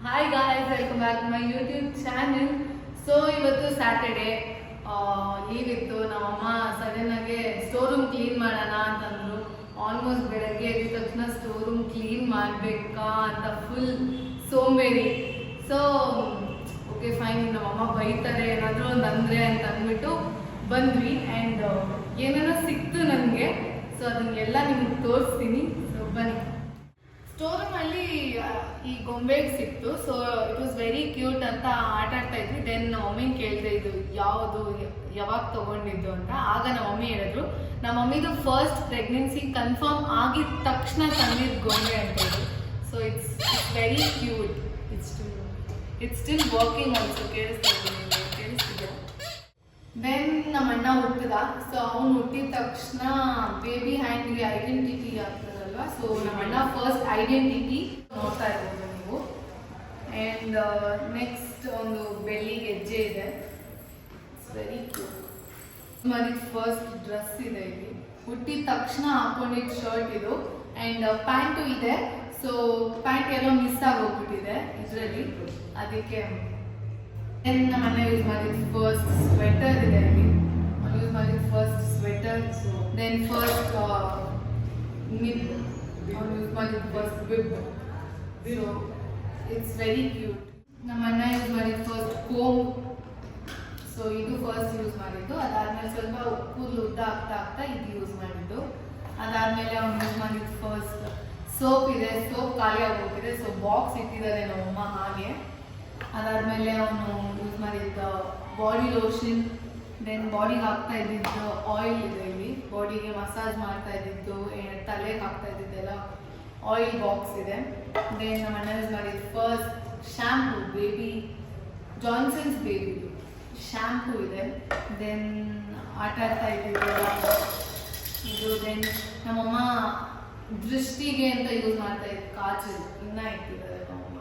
Hi guys, welcome back to my YouTube channel. So ಇವತ್ತು Saturday leave ಇತ್ತು. ನಮ್ಮಮ್ಮ sudden ಆಗಿ ಸ್ಟೋರ್ ರೂಮ್ ಕ್ಲೀನ್ ಮಾಡೋಣ ಅಂತಂದ್ರು. ಆಲ್ಮೋಸ್ಟ್ ಬೆಳಗ್ಗೆ ಎದ್ದ ತಕ್ಷಣ ಸ್ಟೋರ್ ರೂಮ್ ಕ್ಲೀನ್ ಮಾಡಬೇಕಾ ಅಂತ ಫುಲ್ ಸೋಂಬೇರಿ. ಸೊ ಓಕೆ ಫೈನ್, ನಮ್ಮಮ್ಮ ಬೈತಾರೆ ಏನಾದರೂ ಒಂದು ಅಂದರೆ ಅಂತ ಅಂದ್ಬಿಟ್ಟು ಬಂದ್ವಿ. ಆ್ಯಂಡ್ ಏನೇನೋ ಸಿಕ್ತು ನನಗೆ. ಸೊ ಅದನ್ನೆಲ್ಲ ನಿಮ್ಗೆ ತೋರಿಸ್ತೀನಿ. ಸೊ ಬನ್ನಿ. ಸ್ಟೋರ್ ರೂಮ್ ಅಲ್ಲಿ ಈ ಗೊಂಬೆಗೆ ಸಿಕ್ತು. So it was very cute ಅಂತ ಆಟ ಆಡ್ತಾ ಇದ್ವಿ. ದೆನ್ ನಮ್ಮ ಮಮ್ಮಿನ ಕೇಳಿದೆ ಇದು ಯಾವುದು, ಯಾವಾಗ ತಗೊಂಡಿದ್ದು ಅಂತ. ಆಗ ನಮ್ಮ ಮಮ್ಮಿ ಹೇಳಿದ್ರು ನಮ್ಮ ಮಮ್ಮಿದು ಫಸ್ಟ್ ಪ್ರೆಗ್ನೆನ್ಸಿ ಕನ್ಫರ್ಮ್ ಆಗಿದ ತಕ್ಷಣ ತಂದಿದ್ದು ಗೊಂಬೆ ಅಂತ ಹೇಳಿ. So it's very cute. It's still working also. ಕೇಳಿಸ್ತಿದೆ. ದೆನ್ ನಮ್ಮ ಅಣ್ಣ ಹುಟ್ಟಿದ. ಸೊ ಅವ್ನು ಹುಟ್ಟಿದ ತಕ್ಷಣ ಬೇಬಿ ಹ್ಯಾಂಡ್ಗೆ ಐಡೆಂಟಿಟಿ ಆಗ್ತದಲ್ವಾ. ಸೊ ನಮ್ಮ ಅಣ್ಣ ಫಸ್ಟ್ ಐಡೆಂಟಿಟಿ ನೋಡ್ತಾ ಇರ್ಬೋದು ನೀವು. ಆ್ಯಂಡ್ ನೆಕ್ಸ್ಟ್ ಒಂದು ಬೆಳ್ಳಿ ಗೆಜ್ಜೆ ಇದೆ. Very cute. ಮನೆ ಫಸ್ಟ್ ಡ್ರೆಸ್ ಇದೆ. ಇಲ್ಲಿ ಹುಟ್ಟಿದ ತಕ್ಷಣ ಹಾಕೊಂಡಿದ್ದ ಶರ್ಟ್ ಇದು. ಆ್ಯಂಡ್ ಪ್ಯಾಂಟು ಇದೆ. ಸೊ ಪ್ಯಾಂಟ್ ಎಲ್ಲೋ ಮಿಸ್ ಆಗೋಗ್ಬಿಟ್ಟಿದೆ ಇದರಲ್ಲಿ, ಅದಕ್ಕೆ. ದೆನ್ ನಮ್ಮ ಮನೆ ಯೂಸ್ ಮಾಡಿದ ಫಸ್ಟ್ ಸ್ವೆಟರ್ ಇದೆ ಅಲ್ಲಿ. ಯೂಸ್ ಮಾಡಿದ first sweater. Then first mid use ಮಾಡಿದ first bib. So it's very cute. ನಮ್ಮ ಅಣ್ಣ ಯೂಸ್ ಮಾಡಿದ ಫಸ್ಟ್ ಕೋಮ್. ಸೊ ಇದು ಫಸ್ಟ್ ಯೂಸ್ ಮಾಡಿದ್ದು. ಅದಾದ್ಮೇಲೆ ಸ್ವಲ್ಪ ಕೂದಲು ಉದ್ದ ಆಗ್ತಾ ಆಗ್ತಾ ಇದು ಯೂಸ್ ಮಾಡಿದ್ದು. ಅದಾದ್ಮೇಲೆ ಅವ್ನು ಯೂಸ್ ಮಾಡಿದ ಫಸ್ಟ್ ಸೋಪ್ ಇದೆ. ಸೋಪ್ ಖಾಲಿ ಆಗೋಗಿದೆ. ಸೊ ಬಾಕ್ಸ್ ಇಟ್ಟಿದ್ದಾರೆ ನಮ್ಮಮ್ಮ ಹಾಗೆ. ಅದಾದಮೇಲೆ ಅವನು ಯೂಸ್ ಮಾಡಿದ್ದ ಬಾಡಿ ಲೋಷನ್. ದೆನ್ ಬಾಡಿಗೆ ಹಾಕ್ತಾ ಇದ್ದಿದ್ದು ಆಯಿಲ್ ಇದೆ ಇಲ್ಲಿ. ಬಾಡಿಗೆ ಮಸಾಜ್ ಮಾಡ್ತಾ ಇದ್ದಿದ್ದು, ತಲೆಗೆ ಹಾಕ್ತಾ ಇದ್ದಿದ್ದೆಲ್ಲ ಆಯಿಲ್ ಬಾಕ್ಸ್ ಇದೆ. ದೆನ್ ನಮ್ಮ ಅಣ್ಣ ಯೂಸ್ ಮಾಡಿದ್ದು ಫಸ್ಟ್ ಶ್ಯಾಂಪು, ಬೇಬಿ ಜಾನ್ಸನ್ಸ್ ಬೇಬಿದು ಶ್ಯಾಂಪು ಇದೆ. ದೆನ್ ಆಟ ಆಡ್ತಾ ಇದ್ದಿದ್ದು ಇದು. ದೆನ್ ನಮ್ಮಮ್ಮ ದೃಷ್ಟಿಗೆ ಅಂತ ಯೂಸ್ ಮಾಡ್ತಾ ಇದ್ದು ಕಾಜಲ್ ಇನ್ನೂ ಇಟ್ಟಿದ್ದಾರೆ ನಮ್ಮಮ್ಮ.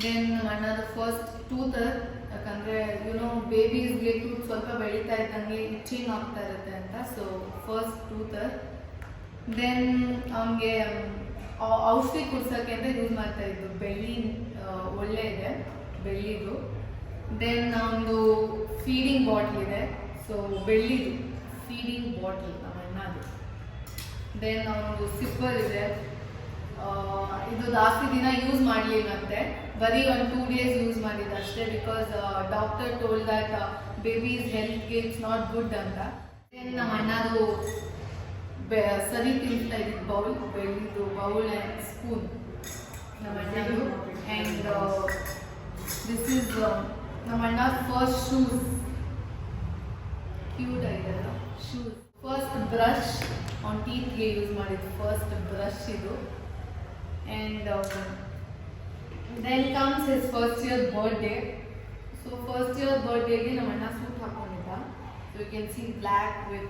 ದೆನ್ ಅಣ್ಣದು ಫಸ್ಟ್ ಟೂತರ್. ಯಾಕಂದರೆ ಬೇಬೀಸ್ಗೆ ಟೂತ್ ಸ್ವಲ್ಪ ಬೆಳೀತಾ ಇದ್ದಂಗೆ ಇಚ್ಚಿಂಗ್ ಆಗ್ತಾ ಇರುತ್ತೆ ಅಂತ. So first ಟೂತರ್. ದೆನ್ ಅವನಿಗೆ ಔಷಧಿ ಕುಡ್ಸೋಕ್ಕೆ ಅಂತ ಯೂಸ್ ಮಾಡ್ತಾ ಇದ್ದು ಬೆಳ್ಳಿ, ಒಳ್ಳೆ ಇದೆ ಬೆಳ್ಳಿದು. ದೆನ್ ಒಂದು ಫೀಡಿಂಗ್ ಬಾಟ್ಲ್ ಇದೆ. ಸೊ ಬೆಳ್ಳಿದು ಫೀಡಿಂಗ್ ಬಾಟ್ಲ್ ನಮ್ಮ ಅಣ್ಣದು. ದೆನ್ ಅವನದು ಸಿಪ್ಪರ್ ಇದೆ. ಇದು ಜಾಸ್ತಿ ದಿನ ಯೂಸ್ ಮಾಡಲಿಲ್ಲಂತೆ, ಬರೀ ಒಂದು 2 days ಯೂಸ್ ಮಾಡಿದ್ದು ಅಷ್ಟೇ. Because doctor told that babies ಹೆಲ್ತ್ಗೆ ಇಟ್ಸ್ ನಾಟ್ ಗುಡ್ ಅಂತ. ದೆನ್ ನಮ್ಮ ಅಣ್ಣದು ಸರಿ ತಿಂತಾ ಇದ್ದಿದ್ದು ಬೌಲ್, ಬೆಳ್ಳಿದು ಬೌಲ್ ಆ್ಯಂಡ್ ಸ್ಪೂನ್ ನಮ್ಮ ಅಣ್ಣದು. ಆ್ಯಂಡ್ ದಿಸ್ ಈಸ್ ನಮ್ಮ ಅಣ್ಣ ಫಸ್ಟ್ ಶೂಸ್. ಕ್ಯೂಟ್ ಆಗಿದೆಲ್ಲ ಶೂಸ್. ಫಸ್ಟ್ ಬ್ರಷ್, ಆನ್ ಟೀತ್ಗೆ ಯೂಸ್ ಮಾಡಿದ್ದು ಫಸ್ಟ್ ಬ್ರಷ್ ಇದು. And then comes his first year birthday. So first year birthday ಗೆ ನಮ್ಮ ಅಣ್ಣ suit ಹಾಕೊಂಡಿದ್ದ. So you can see black with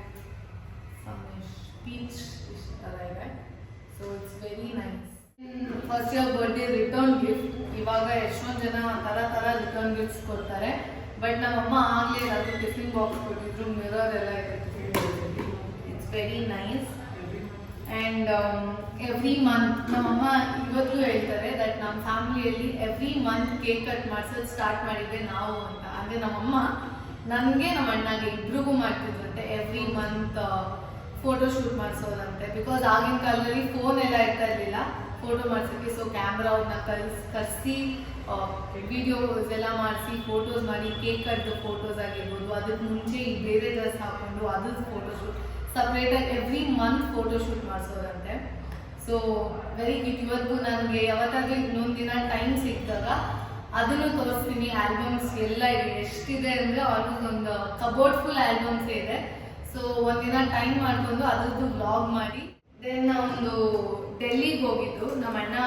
some peach ತರ ಇದೆ. So it's very nice. First year birthday return gift. ಇವಾಗ ಎಷ್ಟೊಂದು ಜನ ತರ ರಿಟರ್ನ್ ಗಿಫ್ಟ್ಸ್ ಕೊಡ್ತಾರೆ. ಬಟ್ ನಮ್ಮಮ್ಮ ಆಗಲೇ ಅದು ಟಿಫಿನ್ ಬಾಕ್ಸ್ ಕೊಟ್ಟಿದ್ರು, ಮಿರರ್ ಎಲ್ಲ ಇದೆ. It's very nice. And every month ನಮ್ಮಮ್ಮ ಇವತ್ತು ಹೇಳ್ತಾರೆ ದಟ್ ನಮ್ಮ ಫ್ಯಾಮಿಲಿಯಲ್ಲಿ ಎವ್ರಿ ಮಂತ್ ಕೇಕ್ ಕಟ್ ಮಾಡಿಸೋದು ಸ್ಟಾರ್ಟ್ ಮಾಡಿದ್ದೆ ನಾವು ಅಂತ. ಅಂದರೆ ನಮ್ಮಮ್ಮ ನನಗೆ ನಮ್ಮ ಅಣ್ಣಗೆ ಇಬ್ರಿಗೂ ಮಾಡ್ತಿದ್ರಂತೆ ಎವ್ರಿ ಮಂತ್ ಫೋಟೋ ಶೂಟ್ ಮಾಡಿಸೋದಂತೆ. ಬಿಕಾಸ್ ಆಗಿನ ಕಾಲದಲ್ಲಿ ಫೋನ್ ಎಲ್ಲ ಇರ್ತಾ ಇರಲಿಲ್ಲ ಫೋಟೋ ಮಾಡಿಸೋಕ್ಕೆ. ಸೊ ಕ್ಯಾಮ್ರಾವ್ರನ್ನ ಕರೆಸಿ ವಿಡಿಯೋಸ್ ಎಲ್ಲ ಮಾಡಿಸಿ ಫೋಟೋಸ್ ಮಾಡಿ, ಕೇಕ್ ಕಟ್ದು ಫೋಟೋಸ್ ಆಗಿರ್ಬೋದು. ಅದಕ್ಕೆ ಮುಂಚೆ ಈ ಬೇರೆ ಡ್ರೆಸ್ ಹಾಕ್ಕೊಂಡು ಅದ್ರದ್ದು ಫೋಟೋಶೂಟ್ ಸಪ್ರೇಟಾಗಿ ಎವ್ರಿ ಮಂತ್ ಫೋಟೋ ಶೂಟ್ ಮಾಡಿಸೋದಂತೆ. So very cute. ಇವತ್ತು ನನಗೆ ಯಾವತ್ತಾದ್ರೂ ಇನ್ನೊಂದು ದಿನ ಟೈಮ್ ಸಿಕ್ಕಿದಾಗ ಅದನ್ನು ತೋರಿಸ್ತೀನಿ. ಆಲ್ಬಮ್ಸ್ ಎಲ್ಲ ಇದೆ. ಎಷ್ಟಿದೆ ಅಂದರೆ ಆಲ್ಮೋಸ್ಟ್ ಒಂದು ಕಬೋರ್ಡ್ ಫುಲ್ ಆಲ್ಬಮ್ಸೇ ಇದೆ. ಸೊ ಒಂದಿನ ಟೈಮ್ ಮಾಡಿಕೊಂಡು ಅದ್ರದ್ದು ಬ್ಲಾಗ್ ಮಾಡಿ. ದೆನ್ ಒಂದು ಡೆಲ್ಲಿಗೆ ಹೋಗಿದ್ದು ನಮ್ಮ ಅಣ್ಣ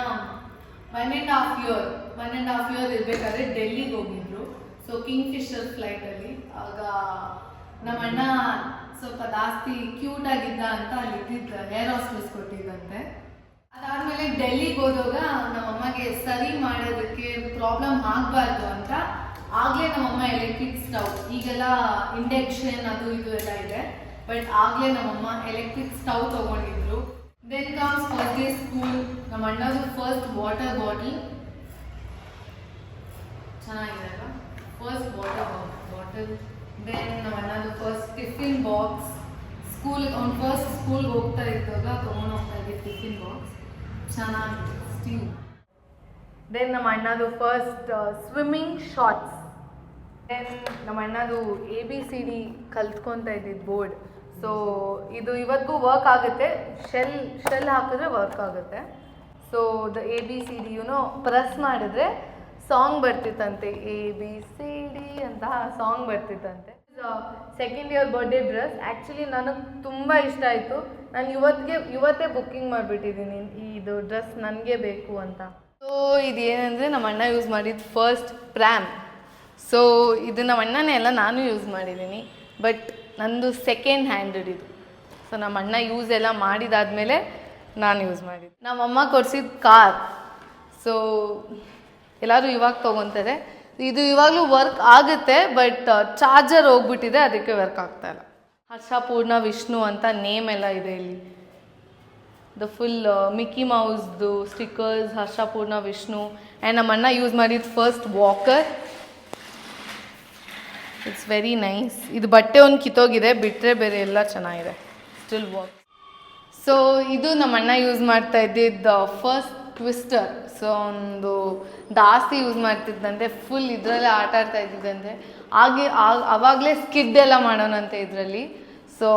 1.5 year ಇರಬೇಕಾದ್ರೆ ಡೆಲ್ಲಿಗೆ ಹೋಗಿದ್ರು. ಸೊ ಕಿಂಗ್ ಫಿಶರ್ ಫ್ಲೈಟಲ್ಲಿ. ಆಗ ನಮ್ಮ ಅಣ್ಣ ಸ್ವಲ್ಪ ಜಾಸ್ತಿ ಕ್ಯೂಟ್ ಆಗಿದ್ದ ಅಂತ ಅಲ್ಲಿ ಇದ್ದಿದ್ದ ಏರ್ ಹಾಸ್ಟೆಸ್ ಕೊಟ್ಟಿದ್ದಂತೆ. ಅದಾದ್ಮೇಲೆ ಡೆಲ್ಲಿಗೆ ಹೋದಾಗ ನಮ್ಮಮ್ಮಗೆ ಸರಿ ಮಾಡೋದಕ್ಕೆ ಪ್ರಾಬ್ಲಮ್ ಆಗಬಾರ್ದು ಅಂತ ಆಗಲೇ ನಮ್ಮಮ್ಮ ಎಲೆಕ್ಟ್ರಿಕ್ ಸ್ಟವ್, ಈಗೆಲ್ಲ ಇಂಡಕ್ಷನ್ ಅದು ಇದು ಎಲ್ಲ ಇದೆ, ಬಟ್ ಆಗಲೇ ನಮ್ಮಮ್ಮ ಎಲೆಕ್ಟ್ರಿಕ್ ಸ್ಟವ್ ತಗೊಂಡಿದ್ರು. Then comes first day school. ನಮ್ಮ ಅಣ್ಣದು first water bottle. First water bottle. Then ನಮ್ಮ ಅಣ್ಣದು ಫಸ್ಟ್ ಟಿಫಿನ್ ಬಾಕ್ಸ್. ಅವ್ನು ಫಸ್ಟ್ ಸ್ಕೂಲ್ಗೆ ಹೋಗ್ತಾ ಇದ್ದಾಗ ತೊಗೊಂಡು ಹೋಗ್ತಾ ಇದ್ದೆ ಟಿಫಿನ್ ಬಾಕ್ಸ್. ಚೆನ್ನಾಗಿದೆ ಸ್ಟೀವ್. ದೆನ್ ನಮ್ಮ ಅಣ್ಣದು ಫಸ್ಟ್ ಸ್ವಿಮ್ಮಿಂಗ್ ಶಾರ್ಟ್ಸ್. ದೆನ್ ನಮ್ಮ ಅಣ್ಣದು ABCD ಕಲ್ತ್ಕೊತಾ ಇದ್ದಿದ್ದು ಬೋರ್ಡ್. ಸೊ ಇದು ಇವತ್ತಿಗೂ ವರ್ಕ್ ಆಗುತ್ತೆ, ಶೆಲ್ ಹಾಕಿದ್ರೆ ವರ್ಕ್ ಆಗುತ್ತೆ. ಸೊ ದ ABCD ಪ್ರೆಸ್ ಮಾಡಿದ್ರೆ ಸಾಂಗ್ ಬರ್ತಿತ್ತಂತೆ, ABCD ಅಂತ ಸಾಂಗ್ ಬರ್ತಿತ್ತಂತೆ. Second year birthday dress. Actually ನನಗೆ ತುಂಬ ಇಷ್ಟ ಆಯಿತು. ನಾನು ಇವತ್ತೇ ಬುಕ್ಕಿಂಗ್ ಮಾಡಿಬಿಟ್ಟಿದ್ದೀನಿ, ಇದು ಡ್ರೆಸ್ ನನಗೆ ಬೇಕು ಅಂತ. ಸೊ ಇದೇನೆಂದರೆ ನಮ್ಮ ಅಣ್ಣ ಯೂಸ್ ಮಾಡಿದ್ದು ಫಸ್ಟ್ ಪ್ರ್ಯಾಮ್. ಸೊ ಇದು ನಮ್ಮ ಅಣ್ಣನೇ ಎಲ್ಲ ನಾನು ಯೂಸ್ ಮಾಡಿದ್ದೀನಿ, ಬಟ್ ನಂದು ಸೆಕೆಂಡ್ ಹ್ಯಾಂಡೆಡ್ ಇದು. ಸೊ ನಮ್ಮ ಅಣ್ಣ ಯೂಸ್ ಎಲ್ಲ ಮಾಡಿದಾದ್ಮೇಲೆ ನಾನು ಯೂಸ್ ಮಾಡಿದ್ದು. ನಮ್ಮಮ್ಮ ಕೊಡಿಸಿದ ಕಾರ್. ಸೊ ಎಲ್ಲರೂ ಇವಾಗ ತೊಗೊತಾರೆ. ಇದು ಇವಾಗಲೂ ವರ್ಕ್ ಆಗುತ್ತೆ, ಬಟ್ ಚಾರ್ಜರ್ ಹೋಗ್ಬಿಟ್ಟಿದೆ, ಅದಕ್ಕೆ ವರ್ಕ್ ಆಗ್ತಾಯಿಲ್ಲ. ಹರ್ಷ ಪೂರ್ಣ ವಿಷ್ಣು ಅಂತ ನೇಮ್ ಎಲ್ಲ ಇದೆ ಇಲ್ಲಿ. ದ ಫುಲ್ ಮಿಕ್ಕಿ ಮೌಸ್ದು ಸ್ಟಿಕ್ಕರ್ಸ್, ಹರ್ಷ ಪೂರ್ಣ ವಿಷ್ಣು. ಆ್ಯಂಡ್ ನಮ್ಮ ಅಣ್ಣ ಯೂಸ್ ಮಾಡಿದ್ದು first walker. It's very nice. ಇದು ಬಟ್ಟೆ ಒಂದು ಕಿತ್ತೋಗಿದೆ, ಬಿಟ್ಟರೆ ಬೇರೆ ಎಲ್ಲ ಚೆನ್ನಾಗಿದೆ, ಸ್ಟಿಲ್ ವರ್ಕ್. ಸೊ ಇದು ನಮ್ಮ ಅಣ್ಣ ಯೂಸ್ ಮಾಡ್ತಾ ಇದ್ದಿದ್ದು ಫಸ್ಟ್ ಟ್ವಿಸ್ಟರ್. ಸೊ ಒಂದು ಜಾಸ್ತಿ ಯೂಸ್ ಮಾಡ್ತಿದ್ದಂತೆ, ಫುಲ್ ಇದರಲ್ಲೇ ಆಟ ಆಡ್ತಾ ಇದ್ದಿದ್ದಂತೆ. ಆವಾಗಲೇ ಸ್ಕಿಡ್ ಎಲ್ಲ ಮಾಡೋಣಂತೆ ಇದರಲ್ಲಿ. ಸೊ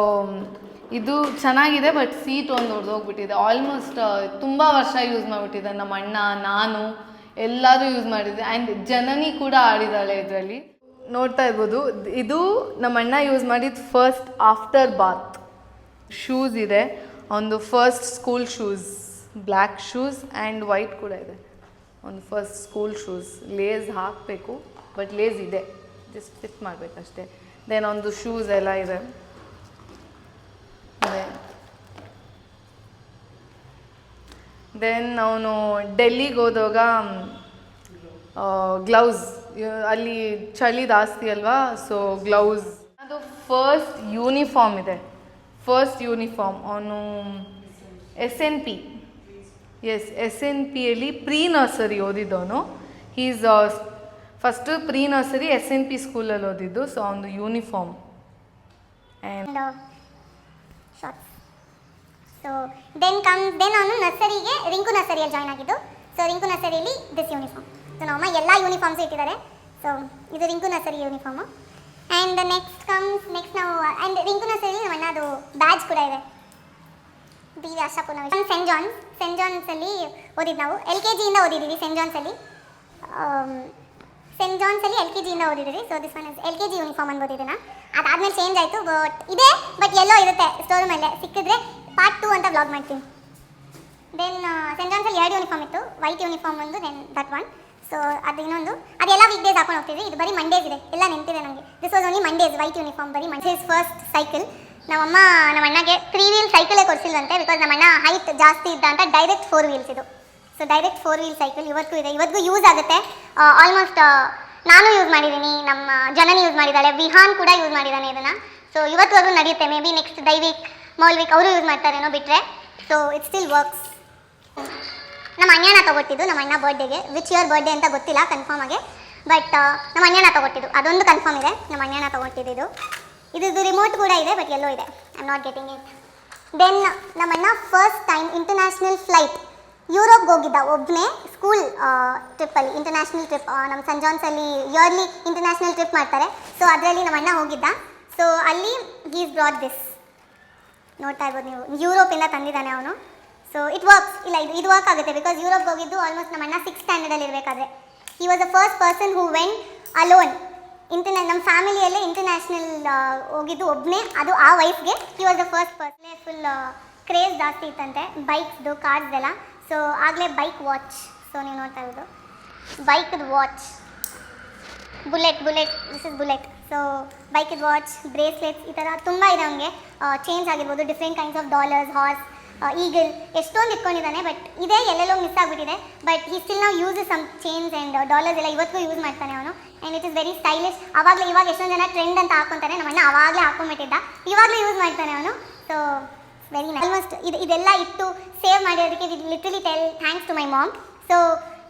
ಇದು ಚೆನ್ನಾಗಿದೆ, ಬಟ್ ಸೀಟ್ ಒಂದು ಹೊಡೆದೋಗ್ಬಿಟ್ಟಿದೆ. ಆಲ್ಮೋಸ್ಟ್ ತುಂಬ ವರ್ಷ ಯೂಸ್ ಮಾಡಿಬಿಟ್ಟಿದೆ ನಮ್ಮ ಅಣ್ಣ, ನಾನು ಎಲ್ಲರೂ ಯೂಸ್ ಮಾಡಿದ್ದೆ. ಆ್ಯಂಡ್ ಜನನಿ ಕೂಡ ಆಡಿದ್ದಾಳೆ ಇದರಲ್ಲಿ. ನೋಡ್ತಾ ಇರ್ಬೋದು, ಇದು ನಮ್ಮ ಅಣ್ಣ ಯೂಸ್ ಮಾಡಿದ್ದು ಫಸ್ಟ್ ಆಫ್ಟರ್ ಬಾತ್. ಶೂಸ್ ಇದೆ, ಒಂದು first school shoes, black shoes and white ಕೂಡ ಇದೆ. ಒಂದು ಫಸ್ಟ್ ಸ್ಕೂಲ್ ಶೂಸ್. ಲೇಸ್ ಹಾಕಬೇಕು, ಬಟ್ ಲೇಸ್ ಇದೆ, ಜಸ್ಟ್ ಫಿಟ್ ಮಾಡಬೇಕಷ್ಟೇ. ದೆನ್ ಒಂದು ಶೂಸ್ ಎಲ್ಲ ಇದೆ. ದೆನ್ ಅವನು ಡೆಲ್ಲಿಗೆ ಹೋದಾಗ ಗ್ಲೌಸ್, ಅಲ್ಲಿ ಚಳಿ ಜಾಸ್ತಿ ಅಲ್ವಾ, ಸೊ ಗ್ಲೌಸ್. ಅದು ಫಸ್ಟ್ ಯೂನಿಫಾರ್ಮ್ ಇದೆ, ಫಸ್ಟ್ ಯೂನಿಫಾರ್ಮ್. ಅವನು SNP, SNPಯಲ್ಲಿ ಪ್ರೀ ನರ್ಸರಿ ಓದಿದ್ದವನು. Is first pre nursery SNP ಸ್ಕೂಲಲ್ಲಿ ಓದಿದ್ದು. ಸೊ ಅವನು uniform and shorts. So then ಅವನು ನರ್ಸರಿಗೆ ರಿಂಕು ನರ್ಸರಿಯಲ್ಲಿ ಜಾಯ್ನ್ ಆಗಿದ್ದು. ಸೊ ರಿಂಕು ನರ್ಸರಿಯಲ್ಲಿ ದಿಸ್ ಯೂನಿಫಾರ್ಮ್. ಸೊ ನಮ್ಮಮ್ಮ ಎಲ್ಲ ಯೂನಿಫಾರ್ಮ್ಸ್ ಇಟ್ಟಿದ್ದಾರೆ. ಸೊ ಇದು Rinku nursery uniform. And next ನಾವು ಆ್ಯಂಡ್ ರಿಂಕು ನರ್ಸರಿಯಲ್ಲಿ ನಮ್ಮ ಅಣ್ಣದು ಬ್ಯಾಜ್ ಕೂಡ ಇದೆ. BV ಆಶಾಪೂರ್ಣ ಸೆಂಟ್ ಜಾನ್ಸಲ್ಲಿ ಓದಿದ್ದು ನಾವು. LKG ಇಂದ ಓದಿದ್ದೀವಿ ಸೆಂಟ್ ಜಾನ್ಸಲ್ಲಿ. LKG ಇಂದ ಓದಿದ್ದೀವಿ. So this one is LKG uniform ಅನ್ಬೋದು ಇದನ್ನು. ಅದಾದಮೇಲೆ ಚೇಂಜ್ ಆಯಿತು, ಬಟ್ ಎಲ್ಲೋ ಇರುತ್ತೆ ಸ್ಟೋರ್ ಮೇಲೆ, ಸಿಕ್ಕಿದ್ರೆ ಪಾರ್ಟ್ 2 ಅಂತ ಬ್ಲಾಗ್ ಮಾಡ್ತೀನಿ. ದೆನ್ ಸೆಂಟ್ ಜಾನ್ಸಲ್ಲಿ 2 ಯೂನಿಫಾರ್ಮ್ ಇತ್ತು, ವೈಟ್ ಯೂನಿಫಾರ್ಮ್ ಒಂದು, ದೆನ್ ದಟ್ ಒನ್. ಸೊ ಅದು ಇನ್ನೊಂದು, ಅದೆಲ್ಲ ವೀಕ್ ಡೇಸ್ ಹಾಕೊಂಡು ಹೋಗ್ತಿದ್ವಿ. ಇದು ಬರೀ ಮಂಡೇಸ್ ಇದೆ, ಎಲ್ಲ ನೆನಪಿದೆ ನನಗೆ. This was only Mondays, white uniform ಬರೀ ಮಂಡೇಸ್. First cycle. ನಮ್ಮ ಅಣ್ಣಗೆ 3 ವೀಲ್ ಸೈಕಲೇ ಕೊಡಿಸಿಲ್ವಂತೆ, ಬಿಕಾಸ್ ನಮ್ಮ ಅಣ್ಣ ಹೈಟ್ ಜಾಸ್ತಿ ಇದ್ದ ಅಂತ ಡೈರೆಕ್ಟ್ 4 ವೀಲ್ಸ್ ಇದು. ಸೊ ಡೈರೆಕ್ಟ್ 4 ವೀಲ್ ಸೈಕಲ್ ಇವತ್ತಿಗೂ ಇದೆ, ಇವತ್ತಿಗೂ ಯೂಸ್ ಆಗುತ್ತೆ. ಆಲ್ಮೋಸ್ಟ್ ನಾನು ಯೂಸ್ ಮಾಡಿದ್ದೀನಿ, ನಮ್ಮ ಜನನಿ ಯೂಸ್ ಮಾಡಿದ್ದಾಳೆ, ವಿಹಾನ್ ಕೂಡ ಯೂಸ್ ಮಾಡಿದ್ದಾನೆ ಇದನ್ನು. ಸೊ ಇವತ್ತುವರೆಗೂ ನಡೆಯುತ್ತೆ. ಮೇ ಬಿ ನೆಕ್ಸ್ಟ್ ದೈವಿಕ್, ಮೌಲ್ವಿಕ್ ಅವರು ಯೂಸ್ ಮಾಡ್ತಾರೇನೋ ಬಿಟ್ಟರೆ. So it still works. ನಮ್ಮ ಅಣ್ಣನ ತೊಗೊಟ್ಟಿದ್ದು ನಮ್ಮ ಅಣ್ಣ ಬರ್ಡೇಗೆ. ವಿಚ್ ಇಯರ್ ಬರ್ಡೇ ಅಂತ ಗೊತ್ತಿಲ್ಲ ಕನ್ಫರ್ಮ್ ಆಗಿ, ಬಟ್ ನಮ್ಮ ಅಣ್ಣನ ತೊಗೊಟ್ಟಿದ್ದು ಅದೊಂದು ಕನ್ಫರ್ಮ್ ಇದೆ. ನಮ್ಮ ಅಣ್ಣನ ತೊಗೊಟ್ಟಿದ್ದು ಇದು ರಿಮೋಟ್ ಕೂಡ ಇದೆ, ಬಟ್ ಎಲ್ಲೋ ಇದೆ, I am not getting it. Then ನಮ್ಮ ಅಣ್ಣ ಫಸ್ಟ್ ಟೈಮ್ ಇಂಟರ್ನ್ಯಾಷನಲ್ ಫ್ಲೈಟ್ ಯುರೋಪ್ಗೆ ಹೋಗಿದ್ದ ಒಬ್ಬನೇ, ಸ್ಕೂಲ್ ಟ್ರಿಪ್ಪಲ್ಲಿ. ಇಂಟರ್ನ್ಯಾಷನಲ್ ಟ್ರಿಪ್ ನಮ್ಮ ಸೆಂಟ್ ಜಾನ್ಸಲ್ಲಿ ಇಯರ್ಲಿ ಇಂಟರ್ನ್ಯಾಷನಲ್ ಟ್ರಿಪ್ ಮಾಡ್ತಾರೆ. ಸೊ ಅದರಲ್ಲಿ ನಮ್ಮ ಅಣ್ಣ ಹೋಗಿದ್ದ. ಸೊ ಅಲ್ಲಿ ಹೀಸ್ ಬ್ರಾಟ್ ದಿಸ್, ನೋಡ್ತಾ ಇರ್ಬೋದು ನೀವು, ಯುರೋಪಿಂದ ತಂದಿದ್ದಾನೆ ಅವನು. So it works. ಇಲ್ಲ, ಇದು ವರ್ಕ್ ಆಗುತ್ತೆ, ಬಿಕಾಸ್ ಯುರೋಪ್ಗೆ ಹೋಗಿದ್ದು ಆಲ್ಮೋಸ್ಟ್ ನಮ್ಮ ಅಣ್ಣ 6th ಸ್ಟ್ಯಾಂಡರ್ಡಲ್ಲಿ ಇರಬೇಕಾದ್ರೆ. He was the first person who went alone. ನಮ್ಮ ಫ್ಯಾಮಿಲಿಯಲ್ಲೇ ಇಂಟರ್ನ್ಯಾಷನಲ್ ಹೋಗಿದ್ದು ಒಬ್ಬನೇ, ಅದು ಆ ವಯಸ್ಸಿಗೆ. He was the first person. Full craze ಜಾಸ್ತಿ ಇತ್ತಂತೆ ಬೈಕ್ಸ್ದು, ಕಾರ್ಸ್ದೆಲ್ಲ. ಸೊ ಆಗಲೇ ಬೈಕ್ ವಾಚ್. ಸೊ ನೀವು ನೋಡ್ತಾ ಇರೋದು ಬೈಕ್ದು watch, bullet, this is bullet. So ಬೈಕ್ದು ವಾಚ್, ಬ್ರೇಸ್ಲೆಟ್ಸ್, ಈ ಥರ ತುಂಬ ಇದೆ ಅವನಿಗೆ. ಚೇಂಜ್ ಆಗಿರ್ಬೋದು, different kinds of dollars, horse, eagle, ಎಷ್ಟೊಂದು ಇಟ್ಕೊಂಡಿದ್ದಾನೆ. ಬಟ್ ಇದೇ ಎಲ್ಲೆಲ್ಲೋ ಮಿಸ್ ಆಗಿಬಿಟ್ಟಿದೆ. ಬಟ್ ಈ ಸ್ಟಿಲ್ ನಾವು use some chains and dollars ಎಲ್ಲ ಇವತ್ತಿಗೂ ಯೂಸ್ ಮಾಡ್ತಾನೆ ಅವನು. And it is very stylish. ಇವಾಗ ಎಷ್ಟೊಂದು ಜನ ಟ್ರೆಂಡ್ ಅಂತ ಹಾಕ್ಕೊಂತಾರೆ, ನಮ್ಮಣ್ಣ ಆವಾಗಲೇ ಹಾಕೊಂಡ್ಬಿಟ್ಟಿದ್ದ, ಇವಾಗಲೂ ಯೂಸ್ ಮಾಡ್ತಾನೆ ಅವನು. So very nice. ಆಲ್ಮೋಸ್ಟ್ ಇದೆಲ್ಲ ಇಟ್ಟು ಸೇವ್ ಮಾಡಿರೋದಕ್ಕೆ literally tell thanks to my mom. So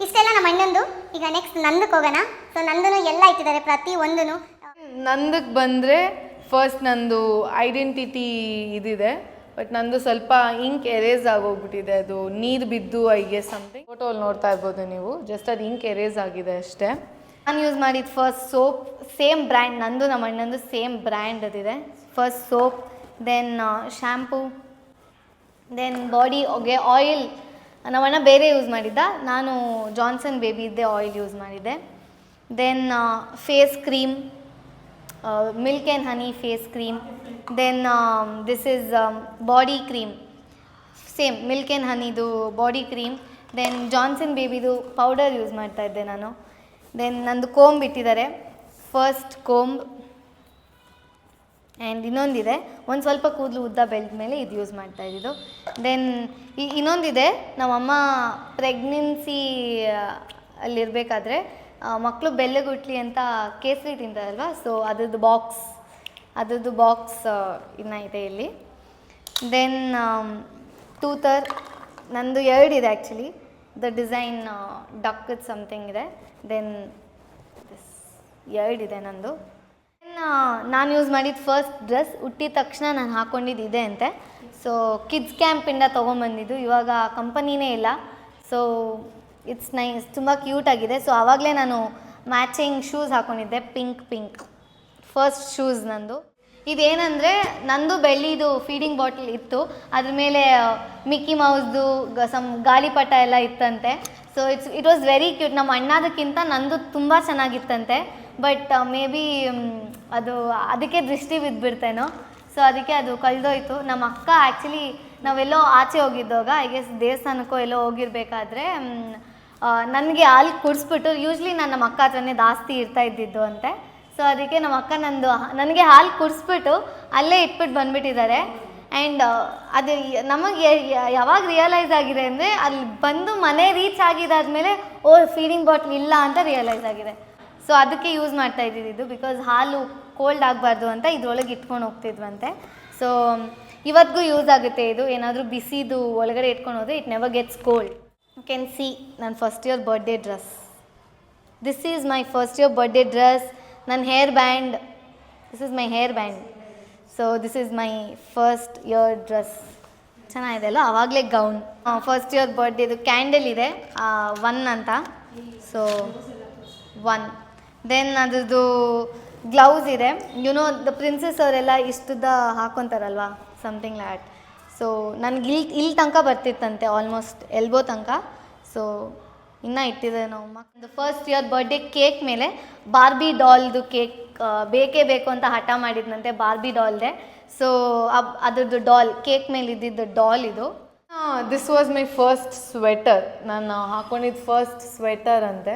ಇಷ್ಟೆಲ್ಲ ನಮ್ಮ ಅಣ್ಣಂದು. ಈಗ ನೆಕ್ಸ್ಟ್ ನಂದಕ್ಕೆ ಹೋಗೋಣ. ಸೊ ನಂದನು ಎಲ್ಲ ಇಟ್ಟಿದ್ದಾರೆ ಪ್ರತಿ ಒಂದೂ. ನಂದಕ್ಕೆ ಬಂದರೆ ಫಸ್ಟ್ ನಂದು ಐಡೆಂಟಿಟಿ ಇದಿದೆ, ಬಟ್ ನಂದು ಸ್ವಲ್ಪ ಇಂಕ್ ಎರೇಸ್ ಆಗೋಗ್ಬಿಟ್ಟಿದೆ. ಅದು ನೀರು ಬಿದ್ದು ಐ ಗೆಸ್ ಸಮಥಿಂಗ್. ಫೋಟೋಲ್ಲಿ ನೋಡ್ತಾ ಇರ್ಬೋದು ನೀವು, ಜಸ್ಟ್ ಅದು ಇಂಕ್ ಎರೇಸ್ ಆಗಿದೆ ಅಷ್ಟೇ. ನಾನು ಯೂಸ್ ಮಾಡಿದ ಫಸ್ಟ್ ಸೋಪ್ ಸೇಮ್ ಬ್ರ್ಯಾಂಡ್, ನಂದು ನಮ್ಮ ಅಣ್ಣಂದು ಸೇಮ್ ಬ್ರ್ಯಾಂಡ್ ಅದಿದೆ. First soap, then shampoo, then ಬಾಡಿಗೆ ಆಯಿಲ್. ನಮ್ಮಣ್ಣ ಬೇರೆ ಯೂಸ್ ಮಾಡಿದ್ದ, ನಾನು ಜಾನ್ಸನ್ ಬೇಬಿದ್ದೆ ಆಯಿಲ್ ಯೂಸ್ ಮಾಡಿದ್ದೆ. Then face cream, milk and honey face cream. Then this is body cream, same milk and ಹನಿದು ಬಾಡಿ ಕ್ರೀಮ್. ದೆನ್ ಜಾನ್ಸನ್ ಬೇಬಿದು ಪೌಡರ್ ಯೂಸ್ ಮಾಡ್ತಾಯಿದ್ದೆ ನಾನು. ದೆನ್ ನಂದು ಕೋಂಬ್ ಇಟ್ಟಿದ್ದಾರೆ, ಫಸ್ಟ್ ಕೋಂಬ್. ಆ್ಯಂಡ್ ಇನ್ನೊಂದಿದೆ, ಒಂದು ಸ್ವಲ್ಪ ಕೂದಲು ಉದ್ದ ಬೆಳೆದ ಮೇಲೆ ಇದು ಯೂಸ್ ಮಾಡ್ತಾ ಇದ್ದಿದ್ದು. ದೆನ್ ಇನ್ನೊಂದಿದೆ, ನಮ್ಮಮ್ಮ ಪ್ರೆಗ್ನೆನ್ಸಿ ಅಲ್ಲಿರಬೇಕಾದ್ರೆ ಮಕ್ಕಳು ಬೆಲ್ಲಗುಟ್ಲಿ ಅಂತ ಕೇಸರಿ ತಿಂತಾರಲ್ವ, ಸೊ ಅದ್ರದ್ದು ಬಾಕ್ಸ್ ಇನ್ನೂ ಇದೆ ಇಲ್ಲಿ. ದೆನ್ ಟೂತರ್, ನಂದು 2 ಇದೆ ಆ್ಯಕ್ಚುಲಿ. ದ ಡಿಸೈನ್ ಡಕ್ಕದ್ ಸಮಥಿಂಗ್ ಇದೆ. ದೆನ್ 2 ಇದೆ ನಂದು. ನಾನು ಯೂಸ್ ಮಾಡಿದ ಫಸ್ಟ್ ಡ್ರೆಸ್ ಹುಟ್ಟಿದ ತಕ್ಷಣ ನಾನು ಹಾಕ್ಕೊಂಡಿದ್ದು ಇದೆ ಅಂತೆ. ಸೊ ಕಿಡ್ಸ್ ಕ್ಯಾಂಪಿಂದ ತೊಗೊಂಬಂದಿದ್ದು, ಇವಾಗ ಕಂಪನಿನೇ ಇಲ್ಲ. ಸೊ ಇಟ್ಸ್ ನೈಸ್, ತುಂಬ ಕ್ಯೂಟಾಗಿದೆ. ಸೊ ಆವಾಗಲೇ ನಾನು ಮ್ಯಾಚಿಂಗ್ ಶೂಸ್ ಹಾಕ್ಕೊಂಡಿದ್ದೆ, ಪಿಂಕ್ ಫಸ್ಟ್ ಶೂಸ್ ನಂದು. ಇದೇನೆಂದರೆ ನಂದು ಬೆಳ್ಳಿದು ಫೀಡಿಂಗ್ ಬಾಟಲ್ ಇತ್ತು, ಅದ್ರ ಮೇಲೆ ಮಿಕ್ಕಿ ಮೌಸ್ದು ಗಾಳಿಪಟ ಎಲ್ಲ ಇತ್ತಂತೆ. So it was very cute. ನಮ್ಮ ಅಣ್ಣದಕ್ಕಿಂತ ನಂದು ತುಂಬ ಚೆನ್ನಾಗಿತ್ತಂತೆ. ಬಟ್ ಮೇ ಬಿ ಅದಕ್ಕೆ ದೃಷ್ಟಿ ಬಿದ್ದುಬಿಡ್ತೇನೋ, ಸೊ ಅದಕ್ಕೆ ಅದು ಕಳೆದೋಯ್ತು. ನಮ್ಮ ಅಕ್ಕ ಆ್ಯಕ್ಚುಲಿ ನಾವೆಲ್ಲೋ ಆಚೆ ಹೋಗಿದ್ದಾಗ, ಐ ಗೆಸ್ ದೇವಸ್ಥಾನಕ್ಕೋ ಎಲ್ಲೋ ಹೋಗಿರ್ಬೇಕಾದ್ರೆ ನನಗೆ ಹಾಲು ಕುಡಿಸ್ಬಿಟ್ಟು, ಯೂಶ್ವಲಿ ನಾನು ನಮ್ಮ ಅಕ್ಕ ಹತ್ರನೇ ಜಾಸ್ತಿ ಇರ್ತಾ ಇದ್ದಿದ್ದು ಅಂತೆ. ಸೊ ಅದಕ್ಕೆ ನಮ್ಮ ಅಕ್ಕ ನನಗೆ ಹಾಲು ಕುಡಿಸ್ಬಿಟ್ಟು ಅಲ್ಲೇ ಇಟ್ಬಿಟ್ಟು ಬಂದುಬಿಟ್ಟಿದ್ದಾರೆ. ಆ್ಯಂಡ್ ಅದು ನಮಗೆ ಯಾವಾಗ ರಿಯಲೈಸ್ ಆಗಿದೆ ಅಂದರೆ, ಅಲ್ಲಿ ಬಂದು ಮನೆ ರೀಚ್ ಆಗಿದ್ದಾದಮೇಲೆ ಫೀಡಿಂಗ್ ಬಾಟ್ಲ್ ಇಲ್ಲ ಅಂತ ರಿಯಲೈಸ್ ಆಗಿದೆ. ಸೊ ಅದಕ್ಕೆ ಯೂಸ್ ಮಾಡ್ತಾ ಇದ್ದಿದ್ದು, ಬಿಕಾಸ್ ಹಾಲು ಕೋಲ್ಡ್ ಆಗಬಾರ್ದು ಅಂತ ಇದ್ರೊಳಗೆ ಇಟ್ಕೊಂಡು ಹೋಗ್ತಿದ್ವಂತೆ. ಸೊ ಇವತ್ತಿಗೂ ಯೂಸ್ ಆಗುತ್ತೆ ಇದು. ಏನಾದರೂ ಬಿಸಿದು ಒಳಗಡೆ ಇಟ್ಕೊಂಡು ಹೋದರೆ it never gets cold. You can see ನನ್ನ first year birthday dress. This is my first year birthday dress. ನನ್ನ hair band, this is my hair band. So this is my first year dress. ಚೆನ್ನಾಗಿದೆ ಅಲ್ಲ, ಆವಾಗಲೇ gown. First year ಬರ್ಡೇದು candle ಇದೆ, 1 ಅಂತ. So 1. Then ಅದ್ರದ್ದು gloves ಇದೆ. You know the princess ಅವರೆಲ್ಲ ಇಷ್ಟುದ್ದ ಹಾಕ್ಕೊತಾರಲ್ವ, ಸಮಥಿಂಗ್ ಲ್ಯಾಟ್. ಸೊ ನನಗೆ ಇಲ್ಲಿ ತನಕ ಬರ್ತಿತ್ತಂತೆ, ಆಲ್ಮೋಸ್ಟ್ ಎಲ್ಬೋ ತನಕ. ಸೊ ಇನ್ನೂ ಇಟ್ಟಿದೆ ನಾವು. ಫಸ್ಟ್ ಇಯರ್ ಬರ್ಡೇ ಕೇಕ್ ಮೇಲೆ ಬಾರ್ಬಿ ಡಾಲ್ದು ಕೇಕ್ ಬೇಕೇ ಬೇಕು ಅಂತ ಹಠ ಮಾಡಿದ್ನಂತೆ, ಬಾರ್ಬಿ ಡಾಲ್ದೆ. ಸೊ ಅದ್ರದ್ದು ಡಾಲ್, ಕೇಕ್ ಮೇಲೆ ಇದ್ದಿದ್ದು ಡಾಲ್ ಇದು. This was my first sweater, ನಾನು ಹಾಕ್ಕೊಂಡಿದ್ದು ಫಸ್ಟ್ ಸ್ವೆಟರ್ ಅಂತೆ.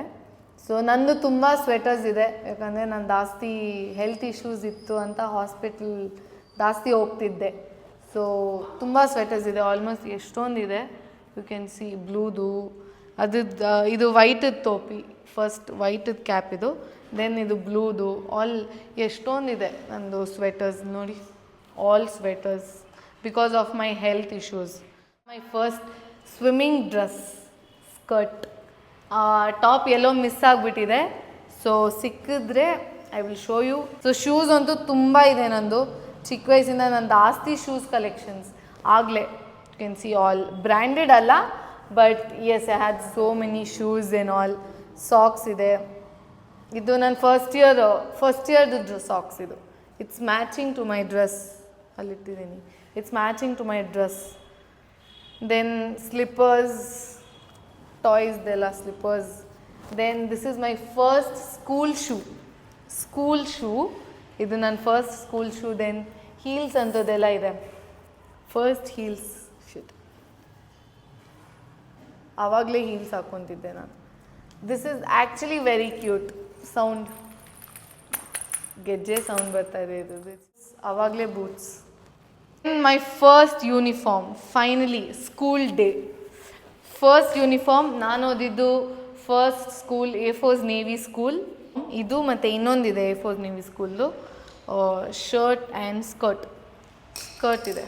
ಸೊ ನಂದು ತುಂಬ ಸ್ವೆಟರ್ಸ್ ಇದೆ, ಯಾಕಂದರೆ ನಾನು ಜಾಸ್ತಿ ಹೆಲ್ತ್ ಇಶ್ಯೂಸ್ ಇತ್ತು ಅಂತ ಹಾಸ್ಪಿಟಲ್ ಜಾಸ್ತಿ ಹೋಗ್ತಿದ್ದೆ. ಸೊ ತುಂಬ ಸ್ವೆಟರ್ಸ್ ಇದೆ, ಆಲ್ಮೋಸ್ಟ್ ಎಷ್ಟೊಂದಿದೆ. ಯು ಕ್ಯಾನ್ ಸಿ ಬ್ಲೂದು, ಇದು ವೈಟದ ಟೋಪಿ, ಫಸ್ಟ್ ವೈಟದ ಕ್ಯಾಪ್ ಇದು. ದೆನ್ ಇದು ಬ್ಲೂದು, ಆಲ್ ಎಷ್ಟೊಂದಿದೆ ನಂದು ಸ್ವೆಟರ್ಸ್ ನೋಡಿ, all sweaters because of my health issues. My first swimming dress, skirt. Top ಎಲ್ಲೋ ಮಿಸ್ ಆಗಿಬಿಟ್ಟಿದೆ, ಸೊ ಸಿಕ್ಕಿದ್ರೆ I will show you. So shoes ಅಂತೂ ತುಂಬ ಇದೆ ನಂದು, ಚಿಕ್ಕ ವಯಸ್ಸಿಂದ ನನ್ನ ಜಾಸ್ತಿ ಶೂಸ್ ಕಲೆಕ್ಷನ್ಸ್ ಆಗಲೇ. You can see all branded ಅಲ್ಲ, but yes I had so many shoes and all. Socks ಇದೆ, ಇದು ನನ್ನ ಫಸ್ಟ್ ಇಯರ್ದು ಸಾಕ್ಸ್ ಇದು. It's matching to my dress, ಅಲ್ಲಿಟ್ಟಿದ್ದೀನಿ, it's matching to my dress. Then slippers, ಟಾಯ್ಸ್ದೆಲ್ಲ slippers. Then this is my first school shoe, ಇದು ನನ್ನ first school shoe. Then heels ಅಂಥದ್ದೆಲ್ಲ ಇದೆ, ಫಸ್ಟ್ ಹೀಲ್ಸ್ ಶಿಟ್, ಆವಾಗಲೇ ಹೀಲ್ಸ್ ಹಾಕ್ಕೊತಿದ್ದೆ ನಾನು. This is actually very cute. Sound, ಗೆಜ್ಜೆ ಸೌಂಡ್ ಬರ್ತಾ ಇದೆ ಇದು, ಆವಾಗಲೇ boots. My first uniform, finally school day. First uniform ನಾನು ಓದಿದ್ದು first school A4 navy school. ಇದು ಮತ್ತು ಇನ್ನೊಂದಿದೆ A4 ನೇವಿ ಸ್ಕೂಲ್ದು. ಶರ್ಟ್ ಆ್ಯಂಡ್ ಸ್ಕರ್ಟ್ ಇದೆ.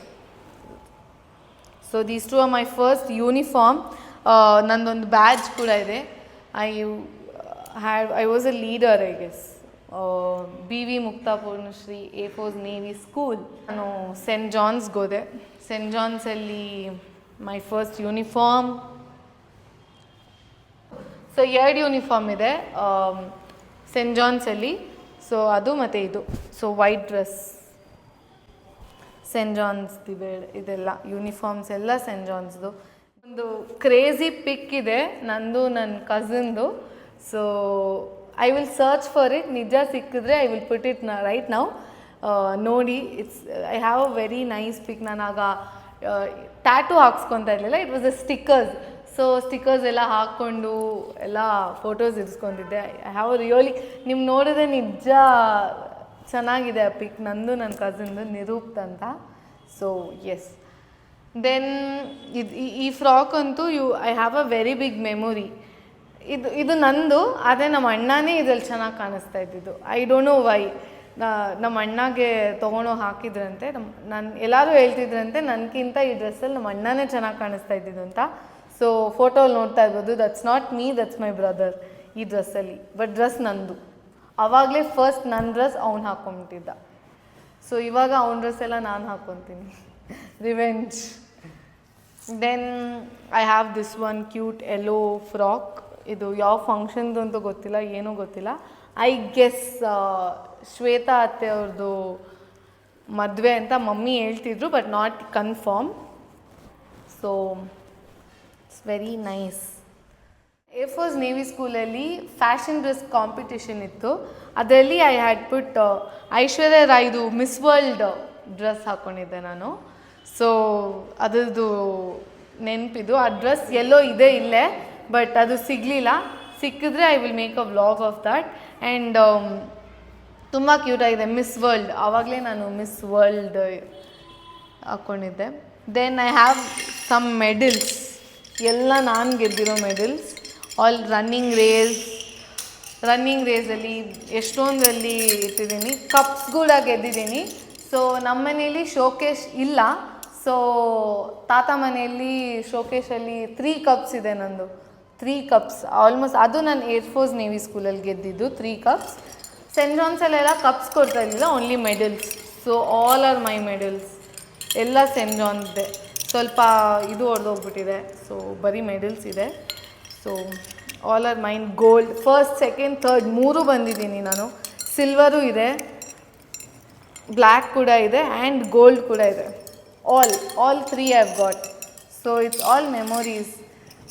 So these two are my first uniform. ನಂದೊಂದು ಬ್ಯಾಡ್ಜ್ ಕೂಡ ಇದೆ. I was a leader, I guess. BV Mukta Purnashri A Force Navy School. ನಾನು saint ಜಾನ್ಸ್ಗೆ ಹೋದೆ. ಸೆಂಟ್ ಜಾನ್ಸಲ್ಲಿ my first uniform. So 2 uniform ಇದೆ saint ಜಾನ್ಸಲ್ಲಿ. ಸೊ ಅದು ಮತ್ತು ಇದು. ಸೊ ವೈಟ್ ಡ್ರೆಸ್ ಸೆಂಟ್ ಜಾನ್ಸ್ದು ಇದೆಲ್ಲ ಯೂನಿಫಾರ್ಮ್ಸ್ ಎಲ್ಲ ಸೆಂಟ್ ಜಾನ್ಸ್ದು. ಒಂದು ಕ್ರೇಜಿ ಪಿಕ್ ಇದೆ ನಂದು ನನ್ನ ಕಸಿನ್ದು. So I will search for it. ನಿಜ ಸಿಕ್ಕಿದ್ರೆ I will put it right now. ನೋಡಿ, I have a very nice pic. ನಾನು ಆಗ ಟ್ಯಾಟೂ ಹಾಕ್ಸ್ಕೊತಾ ಇರಲಿಲ್ಲ, it was a stickers. So stickers ಎಲ್ಲ ಹಾಕ್ಕೊಂಡು ಎಲ್ಲ ಫೋಟೋಸ್ ಇರಿಸ್ಕೊಂಡಿದ್ದೆ. ಐ ಹ್ಯಾವ್ ರಿಯಲಿ, ನಿಮ್ಗೆ ನೋಡಿದ್ರೆ ನಿಜ ಚೆನ್ನಾಗಿದೆ ಆ ಪಿಕ್. ನಂದು ನನ್ನ ಕಸಿನ್ದು ನಿರೂಪ್ತ್ ಅಂತ. ಸೊ ಎಸ್, ದೆನ್ ಈ ಫ್ರಾಕ್ ಅಂತೂ I have a very big memory. ಇದು ನಂದು, ಆದರೆ ನಮ್ಮ ಅಣ್ಣನೇ ಇದ್ರಲ್ಲಿ ಚೆನ್ನಾಗಿ ಕಾಣಿಸ್ತಾ ಇದ್ದಿದ್ದು. I don't know why. ನಮ್ಮ ಅಣ್ಣಗೆ ತೊಗೊಂಡೋಗಿ ಹಾಕಿದ್ರಂತೆ. ನಾನು ಎಲ್ಲರೂ ಹೇಳ್ತಿದ್ರಂತೆ ನನಗಿಂತ ಈ ಡ್ರೆಸ್ಸಲ್ಲಿ ನಮ್ಮ ಅಣ್ಣನೇ ಚೆನ್ನಾಗಿ ಕಾಣಿಸ್ತಾ ಇದ್ದಿದ್ದು ಅಂತ. ಸೊ ಫೋಟೋಲ್ಲಿ ನೋಡ್ತಾ ಇರ್ಬೋದು, that's not me, that's my brother ಈ ಡ್ರೆಸ್ಸಲ್ಲಿ. ಬಟ್ ಡ್ರೆಸ್ ನಂದು. ಆವಾಗಲೇ ಫಸ್ಟ್ ನನ್ನ ಡ್ರೆಸ್ ಅವ್ನು ಹಾಕ್ಕೊಂಬಿಟ್ಟಿದ್ದ. ಸೊ ಇವಾಗ ಅವ್ನ ಡ್ರೆಸ್ ಎಲ್ಲ ನಾನು ಹಾಕ್ಕೊತೀನಿ. Revenge. Then I have this one cute yellow frock. ಇದು ಯಾವ ಫಂಕ್ಷನ್ದು ಅಂತೂ ಗೊತ್ತಿಲ್ಲ, ಏನೂ ಗೊತ್ತಿಲ್ಲ. ಐ ಗೆಸ್ ಶ್ವೇತಾ ಅತ್ತೆ ಅವ್ರದ್ದು ಮದುವೆ ಅಂತ ಮಮ್ಮಿ ಹೇಳ್ತಿದ್ರು, but not confirm. So it's very nice. Air force navy ಸ್ಕೂಲಲ್ಲಿ ಫ್ಯಾಷನ್ ಡ್ರೆಸ್ ಕಾಂಪಿಟಿಷನ್ ಇತ್ತು. ಅದರಲ್ಲಿ ಐ ಹ್ಯಾಡ್ ಪುಟ್ ಐಶ್ವರ್ಯ ರಾಯ್ದು ಮಿಸ್ ವರ್ಲ್ಡ್ ಡ್ರೆಸ್ ಹಾಕ್ಕೊಂಡಿದ್ದೆ ನಾನು. ಸೊ ಅದರದ್ದು ನೆನಪಿದು. ಆ ಡ್ರೆಸ್ ಎಲ್ಲೋ ಇದೆ ಇಲ್ಲೇ, ಬಟ್ ಅದು ಸಿಗಲಿಲ್ಲ. ಸಿಕ್ಕಿದ್ರೆ I will make a vlog of that. And ತುಂಬ ಕ್ಯೂಟಾಗಿದೆ ಮಿಸ್ ವರ್ಲ್ಡ್. ಆವಾಗಲೇ ನಾನು ಮಿಸ್ ವರ್ಲ್ಡ್ ಹಾಕ್ಕೊಂಡಿದ್ದೆ. Then I have some medals. ಎಲ್ಲ ನಾನು ಗೆದ್ದಿರೋ ಮೆಡಲ್ಸ್. ಆಲ್ ರನ್ನಿಂಗ್ ರೇಸಲ್ಲಿ ಎಷ್ಟೊಂದರಲ್ಲಿ ಇಟ್ಟಿದ್ದೀನಿ. ಕಪ್ಸ್ ಕೂಡ ಗೆದ್ದಿದ್ದೀನಿ. ಸೊ ನಮ್ಮ ಮನೇಲಿ ಶೋಕೇಶ್ ಇಲ್ಲ. ಸೊ ತಾತ ಮನೆಯಲ್ಲಿ ಶೋಕೇಶಲ್ಲಿ 3 ಕಪ್ಸ್ ಇದೆ ನಂದು. 3 ಕಪ್ಸ್ ಆಲ್ಮೋಸ್ಟ್. ಅದು ನಾನು ಏರ್ ಫೋರ್ಸ್ ನೇವಿ ಸ್ಕೂಲಲ್ಲಿ ಗೆದ್ದಿದ್ದು 3 ಕಪ್ಸ್. ಸೆಂಟ್ ಜಾನ್ಸಲ್ಲೆಲ್ಲ ಕಪ್ಸ್ ಕೊಡ್ತಾ ಇರಲಿಲ್ಲ, only medals. So all are my medals. ಎಲ್ಲ ಸೆಂಟ್ ಜಾನ್ಸ್ದೆ. ಸ್ವಲ್ಪ ಇದು ಹೊಡೆದೋಗ್ಬಿಟ್ಟಿದೆ, ಸೊ ಬರೀ ಮೆಡಲ್ಸ್ ಇದೆ. So all are main. Gold first, second, third 3 ಬಂದಿದ್ದೀನಿ ನಾನು. ಸಿಲ್ವರು ಇದೆ, ಬ್ಲ್ಯಾಕ್ ಕೂಡ ಇದೆ, ಆ್ಯಂಡ್ ಗೋಲ್ಡ್ ಕೂಡ ಇದೆ. All 3 I have got. So it's all memories.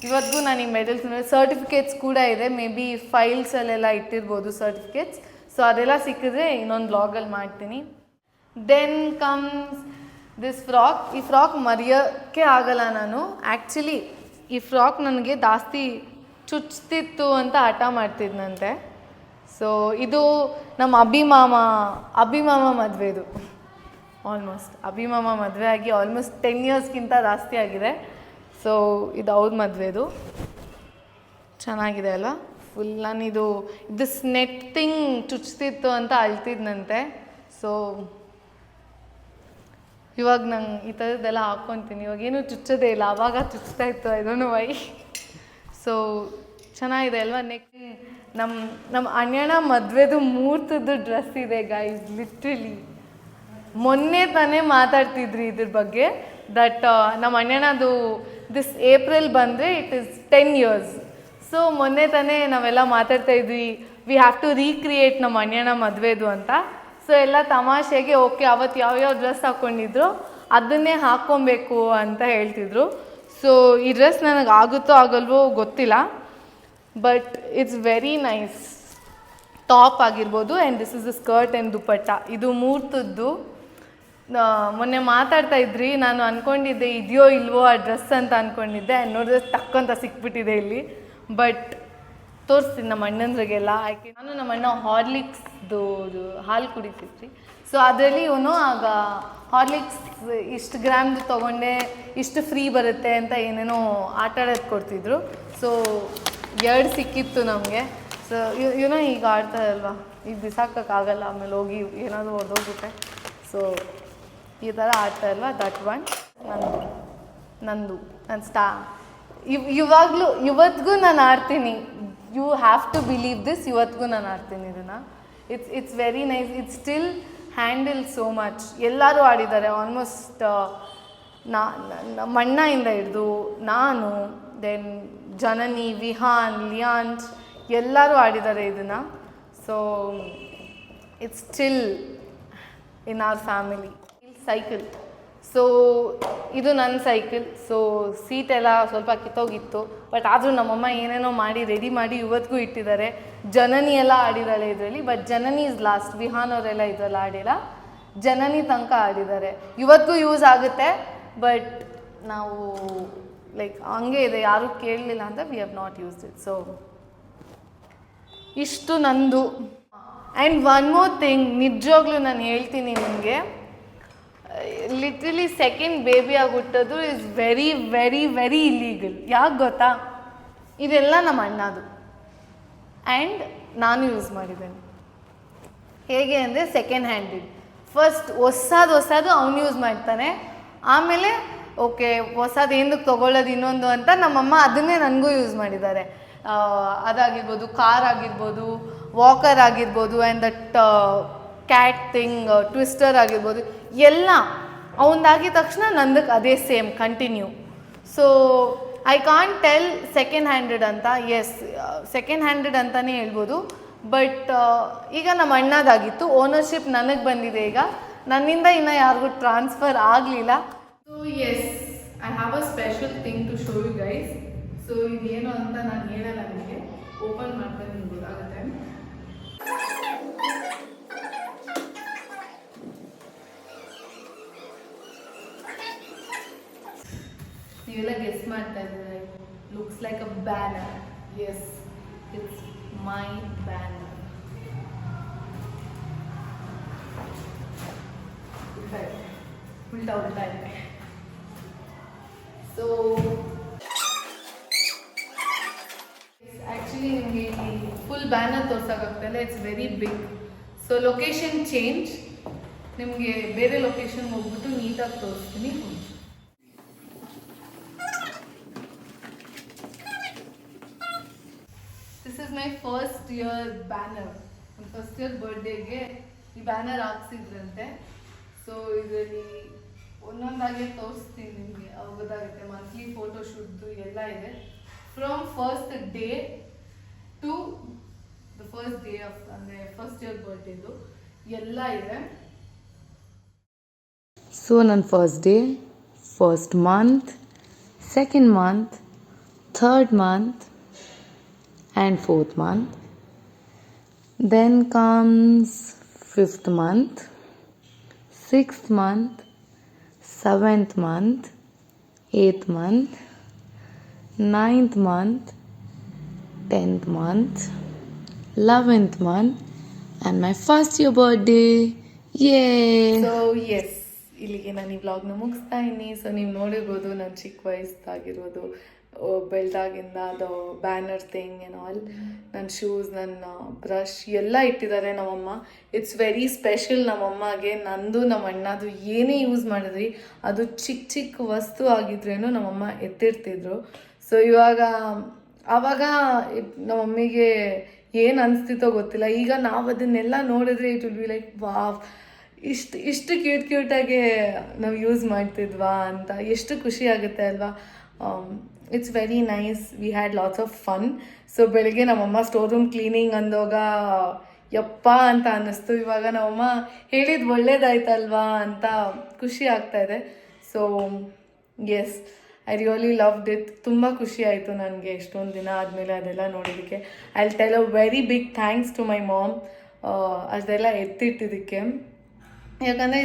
ಇವತ್ತಿಗೂ ನಾನು ಈ ಮೆಡಲ್ಸ್, ಸರ್ಟಿಫಿಕೇಟ್ಸ್ ಕೂಡ ಇದೆ. ಮೇ ಬಿ ಫೈಲ್ಸಲ್ಲೆಲ್ಲ ಇಟ್ಟಿರ್ಬೋದು ಸರ್ಟಿಫಿಕೇಟ್ಸ್. ಸೊ ಅದೆಲ್ಲ ಸಿಕ್ಕಿದ್ರೆ ಇನ್ನೊಂದು ಬ್ಲಾಗಲ್ಲಿ ಮಾಡ್ತೀನಿ. Then comes this frock. ಈ ಫ್ರಾಕ್ ಮರೆಯೋಕ್ಕೆ ಆಗಲ್ಲ ನಾನು. ಆ್ಯಕ್ಚುಲಿ ಈ ಫ್ರಾಕ್ ನನಗೆ ಜಾಸ್ತಿ ಚುಚ್ತಿತ್ತು ಅಂತ ಹಠ ಮಾಡ್ತಿದ್ನಂತೆ. ಸೊ ಇದು ನಮ್ಮ ಅಭಿಮಾಮ ಮದುವೆದು. ಆಲ್ಮೋಸ್ಟ್ ಅಭಿಮಾಮ ಮದುವೆ ಆಗಿ ಆಲ್ಮೋಸ್ಟ್ 10 ಇಯರ್ಸ್ಗಿಂತ ಜಾಸ್ತಿ ಆಗಿದೆ. ಸೊ ಇದು ಅವ್ರ ಮದುವೆದು. ಚೆನ್ನಾಗಿದೆ ಅಲ್ಲ ಫುಲ್. ನಾನಿದು ನೆಟ್ ಥಿಂಗ್ ಚುಚ್ತಿತ್ತು ಅಂತ ಅಳ್ತಿದ್ನಂತೆ. ಸೊ ಇವಾಗ ನಂಗೆ ಈ ಥರದ್ದೆಲ್ಲ ಹಾಕ್ಕೊತೀನಿ. ಇವಾಗೇನು ಚುಚ್ಚೋದೇ ಇಲ್ಲ, ಆವಾಗ ಚುಚ್ತಾ ಇತ್ತು. I don't know Y. So ಚೆನ್ನಾಗಿದೆ ಅಲ್ವಾ. ನೆಕ್ಸ್ಟ್ ನಮ್ಮ ಅಣ್ಣನ ಮದುವೆದು ಮುಹೂರ್ತದ್ದು ಡ್ರೆಸ್ ಇದೆ ಗೈಸ್. ಲಿಟ್ರಲಿ ಮೊನ್ನೆ ತಾನೇ ಮಾತಾಡ್ತಿದ್ರಿ ಇದ್ರ ಬಗ್ಗೆ. ದಟ್ ನಮ್ಮ ಅಣ್ಣನದು ದಿಸ್ ಏಪ್ರಿಲ್ ಬಂದರೆ ಇಟ್ ಈಸ್ 10 ಇಯರ್ಸ್. ಸೊ ಮೊನ್ನೆ ತಾನೇ ನಾವೆಲ್ಲ ಮಾತಾಡ್ತಾ ಇದ್ವಿ, ವಿ ಹ್ಯಾವ್ ಟು ರೀಕ್ರಿಯೇಟ್ ನಮ್ಮ ಅಣ್ಣನ ಮದುವೆದು ಅಂತ. ಸೊ ಎಲ್ಲ ತಮಾಷೆಗೆ ಓಕೆ ಅವತ್ತು ಯಾವ್ಯಾವ ಡ್ರೆಸ್ ಹಾಕ್ಕೊಂಡಿದ್ರು ಅದನ್ನೇ ಹಾಕ್ಕೊಬೇಕು ಅಂತ ಹೇಳ್ತಿದ್ರು. ಸೊ ಈ ಡ್ರೆಸ್ ನನಗೆ ಆಗುತ್ತೋ ಆಗಲ್ವೋ ಗೊತ್ತಿಲ್ಲ, but it's very nice. Top ಆಗಿರ್ಬೋದು, and this is the skirt and dupatta. ಇದು ಮೂರ್ತದ್ದು. ಮೊನ್ನೆ ಮಾತಾಡ್ತಾ ಇದ್ರಿ, ನಾನು ಅಂದ್ಕೊಂಡಿದ್ದೆ ಇದೆಯೋ ಇಲ್ವೋ ಆ ಡ್ರೆಸ್ ಅಂತ ಅಂದ್ಕೊಂಡಿದ್ದೆ. ನೋಡಿದ್ರೆ ಟಕ್ಕಂತ ಸಿಕ್ಬಿಟ್ಟಿದೆ ಇಲ್ಲಿ. ಬಟ್ ತೋರಿಸ್ತೀನಿ ನಮ್ಮ ಅಣ್ಣಂದ್ರಿಗೆಲ್ಲ. ಆಯ್ಕೆ ನಾನು ನಮ್ಮ ಅಣ್ಣ ಹಾರ್ಲಿಕ್ಸ್ದು ಹಾಲು ಕುಡಿತಿದ್ರಿ. ಸೊ ಅದರಲ್ಲಿ ಇವನು ಆಗ ಹಾರ್ಲಿಕ್ಸ್ ಇಷ್ಟು ಗ್ರಾಮ್ದು ತೊಗೊಂಡೆ ಇಷ್ಟು ಫ್ರೀ ಬರುತ್ತೆ ಅಂತ ಏನೇನೋ ಆಟ ಆಡೋದು ಕೊಡ್ತಿದ್ರು. ಸೊ 2 ಸಿಕ್ಕಿತ್ತು ನಮಗೆ. ಸೊ ಇವನೋ ಈಗ ಆಡ್ತಾರಲ್ವ, ಈಗ ಬಿಸಾಕೋಕ್ಕಾಗಲ್ಲ, ಆಮೇಲೆ ಹೋಗಿ ಏನಾದರೂ ಹೊಡೆದೋಗುತ್ತೆ. ಸೊ ಈ ಥರ ಆಡ್ತಾ ಇಲ್ವಾ, ದಟ್ ಒನ್ ನಂದು ನನ್ನ ಇವತ್ತಿಗೂ ನಾನು ಆಡ್ತೀನಿ. You have to believe this, ಇವತ್ತಿಗೂ ನಾನು ಆಡ್ತೀನಿ ಇದನ್ನು. It's very nice. It's still handle so much. ಎಲ್ಲರೂ ಆಡಿದ್ದಾರೆ ಆಲ್ಮೋಸ್ಟ್. ಮಣ್ಣಯಿಂದ ಹಿಡಿದು ನಾನು, ದೆನ್ ಜನನಿ, ವಿಹಾನ್, ಲಿಯಾನ್ಸ್ ಎಲ್ಲರೂ ಆಡಿದ್ದಾರೆ ಇದನ್ನು. So it's still in our family. Cycle, so ಇದು ನನ್ನ ಸೈಕಲ್. ಸೊ ಸೀಟೆಲ್ಲ ಸ್ವಲ್ಪ ಕಿತ್ತೋಗಿತ್ತು, ಬಟ್ ಆದರೂ ನಮ್ಮಮ್ಮ ಏನೇನೋ ಮಾಡಿ ರೆಡಿ ಮಾಡಿ ಇವತ್ತಿಗೂ ಇಟ್ಟಿದ್ದಾರೆ. ಜನನಿ ಎಲ್ಲ ಆಡಿದ್ದಾಳೆ ಇದರಲ್ಲಿ, but Janani is last. Vihaan ಅವರೆಲ್ಲ ಇದರಲ್ಲಿ ಆಡಿಲ್ಲ, ಜನನಿ ತನಕ ಆಡಿದ್ದಾರೆ. ಇವತ್ತಿಗೂ ಯೂಸ್ ಆಗುತ್ತೆ, ಬಟ್ ನಾವು ಲೈಕ್ ಹಂಗೆ ಇದೆ, ಯಾರೂ ಕೇಳಲಿಲ್ಲ ಅಂತ we have not used it. So ಇಷ್ಟು ನಂದು. ಆ್ಯಂಡ್ ಒನ್ ಮೋರ್ ಥಿಂಗ್, ನಿಜವಾಗ್ಲೂ ನಾನು ಹೇಳ್ತೀನಿ ನಿಮಗೆ, ಲಿಟ್ರಲಿ ಸೆಕೆಂಡ್ ಬೇಬಿ ಆಗಿ ಹುಟ್ಟೋದು is very very very illegal. ಯಾಕೆ ಗೊತ್ತಾ? ಇದೆಲ್ಲ ನಮ್ಮ ಅಣ್ಣದು ಆ್ಯಂಡ್ ನಾನು ಯೂಸ್ ಮಾಡಿದ್ದೇನೆ. ಹೇಗೆ ಅಂದರೆ ಸೆಕೆಂಡ್ ಹ್ಯಾಂಡೆಡ್. ಫಸ್ಟ್ ಹೊಸದು ಅವ್ನು ಯೂಸ್ ಮಾಡ್ತಾನೆ, ಆಮೇಲೆ ಓಕೆ ಹೊಸದು ಏನಕ್ಕೆ ತೊಗೊಳ್ಳೋದು ಇನ್ನೊಂದು ಅಂತ ನಮ್ಮಮ್ಮ ಅದನ್ನೇ ನನಗೂ ಯೂಸ್ ಮಾಡಿದ್ದಾರೆ. ಅದಾಗಿರ್ಬೋದು, ಕಾರ್ ಆಗಿರ್ಬೋದು, ವಾಕರ್ ಆಗಿರ್ಬೋದು, and that cat thing, twister ಆಗಿರ್ಬೋದು, ಎಲ್ಲ ಅವನದಾಗಿದ ತಕ್ಷಣ ನಂದಕ್ಕೆ ಅದೇ same continue. So I can't tell second handed ಅಂತ. ಎಸ್, ಸೆಕೆಂಡ್ ಹ್ಯಾಂಡೆಡ್ ಅಂತಲೇ ಹೇಳ್ಬೋದು, ಬಟ್ ಈಗ ನಮ್ಮ ಅಣ್ಣದಾಗಿತ್ತು, ಓನರ್ಶಿಪ್ ನನಗೆ ಬಂದಿದೆ. ಈಗ ನನ್ನಿಂದ ಇನ್ನು ಯಾರಿಗೂ ಟ್ರಾನ್ಸ್ಫರ್ ಆಗಲಿಲ್ಲ. So yes, I have a special thing to show you guys. So ಇದೇನು ಅಂತ ನಾನು ಹೇಳಲ್ಲ, ನಿಮಗೆ ಓಪನ್ ಮಾಡ್ಕೊಂಡು ನಿಮ್ಗೆ ಗೊತ್ತಾಗುತ್ತೆ. ನೀವೆಲ್ಲ ಗೆಸ್ ಮಾಡ್ತಾ ಇದ್ದೀರಾ, looks like a banner. Yes, it's my banner. ಉಲ್ಟಾ ಇದೆ. ಸೊ ಆ್ಯಕ್ಚುಲಿ ನಿಮಗೆ ಫುಲ್ ಬ್ಯಾನರ್ ತೋರ್ಸೋಕ್ಕಾಗ್ತಾಯಿಲ್ಲ, it's very big. So location change, ನಿಮಗೆ ಬೇರೆ ಲೊಕೇಶನ್ ಹೋಗ್ಬಿಟ್ಟು ನೀಟಾಗಿ ತೋರಿಸ್ತೀನಿ. This is my first year banner. ನನ್ನ ಫಸ್ಟ್ ಇಯರ್ ಬರ್ಡೇಗೆ ಈ ಬ್ಯಾನರ್ ಹಾಕ್ಸಿದ್ರಂತೆ. ಸೊ ಇದರಲ್ಲಿ ಒಂದೊಂದಾಗೆ ತೋರಿಸ್ತೀನಿ ನಿಮಗೆ, ಅವಾಗ ಗೊತ್ತಾಗುತ್ತೆ. ಮಂತ್ಲಿ ಫೋಟೋಶೂಟ್ದು ಎಲ್ಲ ಇದೆ, from first day to the first day of, ಅಂದರೆ ಫಸ್ಟ್ ಇಯರ್ ಬರ್ಡೇದು ಎಲ್ಲ ಇದೆ. ಸೊ ನನ್ನ first day, first month, second month, third month and fourth month. Then comes fifth month, sixth month, seventh month, eighth month, ninth month, 10th month, 11th month, and my first year birthday. Yay! So yes, ಇಲ್ಲಿಗೆ ನಾನು ಈ ವ್ಲಾಗ್ನ ಮುಗಿಸ್ತಾ ಇದ್ದೀನಿ. So ನೀವು ನೋಡಿರ್ಬೋದು ನಾನು ಚಿಕ್ಕ ವಯಸ್ಸಾಗಿರೋದು, ಬೆಳ್ದಾಗಿಂದ ಅದು ಬ್ಯಾನರ್ ಥಿಂಗ್ ಆ್ಯಂಡ್ ಆಲ್. ನನ್ನ ಶೂಸ್, ನನ್ನ ಬ್ರಷ್ ಎಲ್ಲ ಇಟ್ಟಿದ್ದಾರೆ ನಮ್ಮಮ್ಮ. ಇಟ್ಸ್ ವೆರಿ ಸ್ಪೆಷಲ್ ನಮ್ಮಮ್ಮಗೆ. ನಂದು ನಮ್ಮ ಅಣ್ಣದು ಏನೇ ಯೂಸ್ ಮಾಡಿದ್ರಿ ಅದು ಚಿಕ್ಕ ಚಿಕ್ಕ ವಸ್ತು ಆಗಿದ್ರೇನು ನಮ್ಮಮ್ಮ ಎತ್ತಿರ್ತಿದ್ರು. ಸೊ ಆವಾಗ ನಮ್ಮ ಮಮ್ಮಿಗೆ ಏನು ಅನಿಸ್ತಿತ್ತೋ ಗೊತ್ತಿಲ್ಲ. ಈಗ ನಾವು ಅದನ್ನೆಲ್ಲ ನೋಡಿದ್ರೆ it will be like wow, ಇಷ್ಟು ಕ್ಯೂಟಾಗಿ ನಾವು ಯೂಸ್ ಮಾಡ್ತಿದ್ವಾ ಅಂತ ಎಷ್ಟು ಖುಷಿ ಆಗುತ್ತೆ ಅಲ್ವಾ. It's very nice. We had lots of fun. So ಬೆಳಗ್ಗೆ ನಮ್ಮಮ್ಮ ಸ್ಟೋರ್ ರೂಮ್ ಕ್ಲೀನಿಂಗ್ ಅಂದಾಗ ಯಪ್ಪ ಅಂತ ಅನ್ನಿಸ್ತು. ಇವಾಗ ನಮ್ಮಮ್ಮ ಹೇಳಿದ್ದು ಒಳ್ಳೇದಾಯ್ತಲ್ವಾ ಅಂತ ಖುಷಿ ಆಗ್ತಾಯಿದೆ. So yes, I really loved it. ತುಂಬ ಖುಷಿ ಆಯಿತು ನನಗೆ ಎಷ್ಟೊಂದು ದಿನ ಆದಮೇಲೆ ಅದೆಲ್ಲ ನೋಡೋದಕ್ಕೆ. I will tell a very big thanks to my mom ಅದೆಲ್ಲ ಎತ್ತಿಟ್ಟಿದ್ದಕ್ಕೆ. ಯಾಕಂದರೆ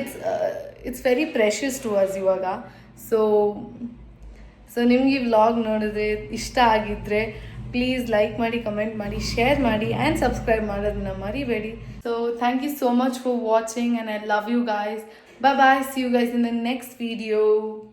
it's very precious to us ಇವಾಗ. ಸೊ ನಿಮ್ಗೆ ಈ ವ್ಲಾಗ್ ನೋಡಿದ್ರೆ ಇಷ್ಟ ಆಗಿದ್ದರೆ ಪ್ಲೀಸ್ ಲೈಕ್ ಮಾಡಿ, ಕಮೆಂಟ್ ಮಾಡಿ, ಶೇರ್ ಮಾಡಿ ಆ್ಯಂಡ್ ಸಬ್ಸ್ಕ್ರೈಬ್ ಮಾಡೋದನ್ನ ಮರಿಬೇಡಿ. So thank you so much for watching and I love you guys. Bye bye. See you guys in the next video.